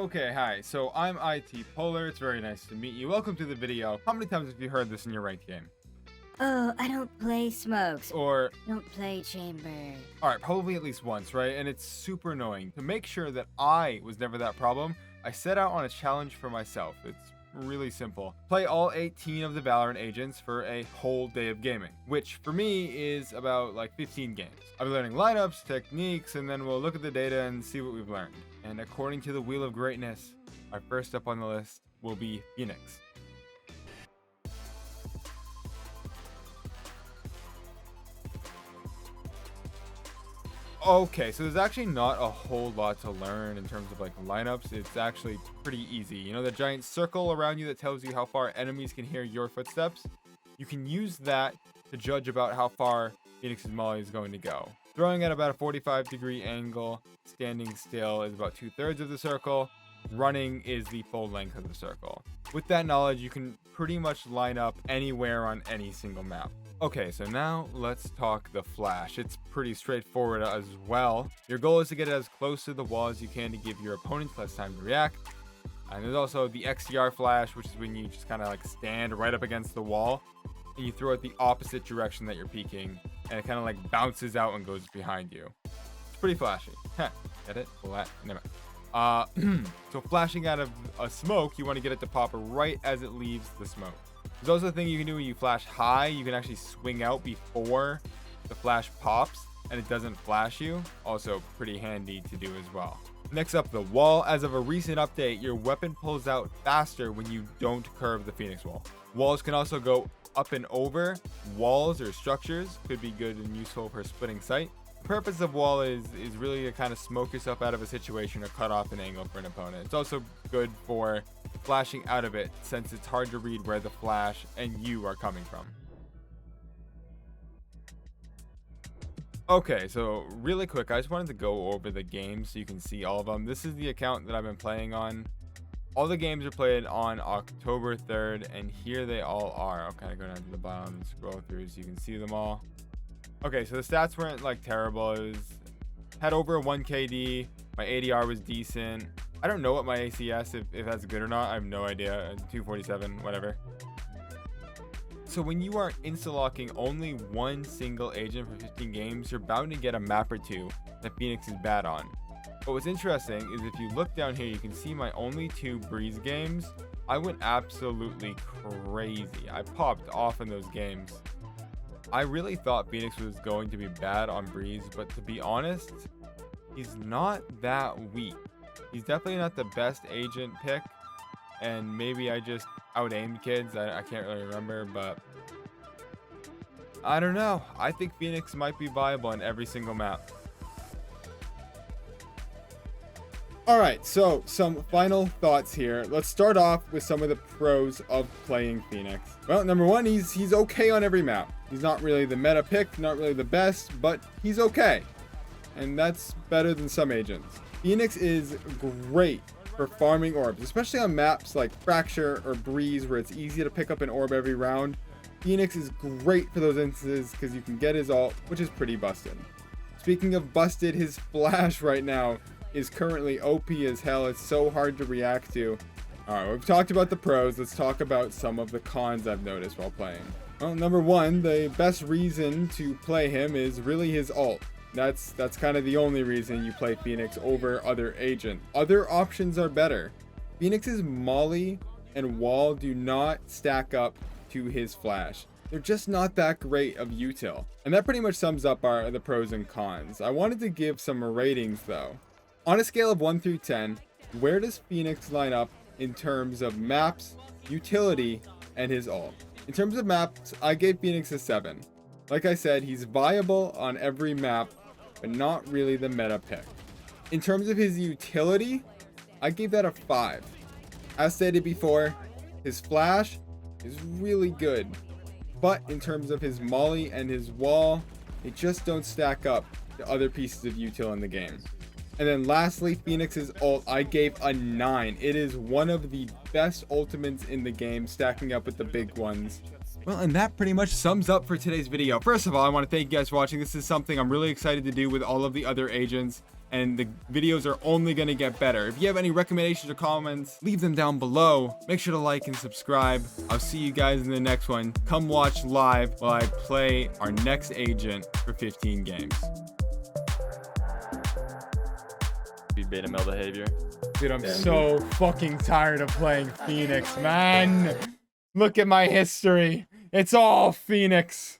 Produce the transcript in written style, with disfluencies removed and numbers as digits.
Okay, hi. So I'm ITPolar. It's very nice to meet you. Welcome to the video. How many times have you heard this in your ranked game? Oh, I don't play smokes. Or, Don't play chamber. alright, probably at least once, right? And it's super annoying. To make sure that I was never that problem, I set out on a challenge for myself. It's really simple. Play all 18 of the Valorant agents for a whole day of gaming, which for me is about like 15 games. I'll be learning lineups, techniques, and then we'll look at the data and see what we've learned. And according to the Wheel of Greatness, our first up on the list will be Phoenix. Okay, so there's actually not a whole lot to learn in terms of like lineups. It's actually pretty easy. You know, the giant circle around you that tells you how far enemies can hear your footsteps? You can use that to judge about how far Phoenix's Molly is going to go. Throwing at about a 45-degree angle, standing still is about 2/3 of the circle, running is the full length of the circle. With that knowledge, you can pretty much line up anywhere on any single map. Okay, so now let's talk the flash. It's pretty straightforward as well. Your goal is to get it as close to the wall as you can to give your opponents less time to react. And there's also the XDR flash, which is when you just kind of like stand right up against the wall and you throw it the opposite direction that you're peeking, and it kind of like bounces out and goes behind you. It's pretty flashy. Get it? Never mind. So flashing out of a smoke, you want to get it to pop right as it leaves the smoke. There's also a thing you can do when you flash high. You can actually swing out before the flash pops and it doesn't flash you. Also pretty handy to do as well. Next up, the wall. As of a recent update, your weapon pulls out faster when you don't curve the Phoenix wall. Walls can also go up and over. Walls or structures could be good and useful for splitting sight. The purpose of wall is really to kind of smoke yourself out of a situation or cut off an angle for an opponent. It's also good for flashing out of it, since it's hard to read where the flash and you are coming from. Okay, so really quick, I just wanted to go over the games so you can see all of them. This is the account that I've been playing on. All the games are played on October 3rd, and here they all are. I'll kind of go down to the bottom and scroll through so you can see them all. Okay, so the stats weren't like terrible. It was had over 1 KD. My ADR was decent. I don't know what my ACS, if that's good or not. I have no idea. 247, whatever. So when you are insta-locking only one single agent for 15 games, you're bound to get a map or two that Phoenix is bad on. But what's interesting is if you look down here, you can see my only 2 Breeze games. I went absolutely crazy. I popped off in those games. I really thought Phoenix was going to be bad on Breeze, but to be honest, he's not that weak. He's definitely not the best agent pick, and maybe I just out-aimed kids. I can't really remember, but I don't know. I think Phoenix might be viable in every single map. Alright, so some final thoughts here. Let's start off with some of the pros of playing Phoenix. Well, number one, he's okay on every map. He's not really the meta pick, not really the best, but he's okay. And that's better than some agents. Phoenix is great for farming orbs, especially on maps like Fracture or Breeze where it's easy to pick up an orb every round. Phoenix is great for those instances because you can get his ult, which is pretty busted. Speaking of busted, his flash right now is currently OP as hell. It's so hard to react to. Alright, we've talked about the pros. Let's talk about some of the cons I've noticed while playing. Well, number one, the best reason to play him is really his ult. That's kind of the only reason you play Phoenix over other agents. Other options are better. Phoenix's Molly and Wall do not stack up to his flash. They're just not that great of util. And that pretty much sums up the pros and cons. I wanted to give some ratings though. On a scale of 1 through 10, where does Phoenix line up in terms of maps, utility, and his ult? In terms of maps, I gave Phoenix a 7. Like I said, he's viable on every map, but not really the meta pick. In terms of his utility, I gave that a 5. As stated before, his flash is really good, but in terms of his Molly and his wall, they just don't stack up to other pieces of util in the game. And then lastly, Phoenix's ult, I gave a 9. It is one of the best ultimates in the game, stacking up with the big ones. Well, and that pretty much sums up for today's video. First of all, I want to thank you guys for watching. This is something I'm really excited to do with all of the other agents. and the videos are only going to get better. If you have any recommendations or comments, leave them down below. Make sure to like and subscribe. I'll see you guys in the next one. Come watch live while I play our next agent for 15 games. Be beta male behavior. Dude, I'm so fucking tired of playing Phoenix, man. Look at my history. It's all Phoenix.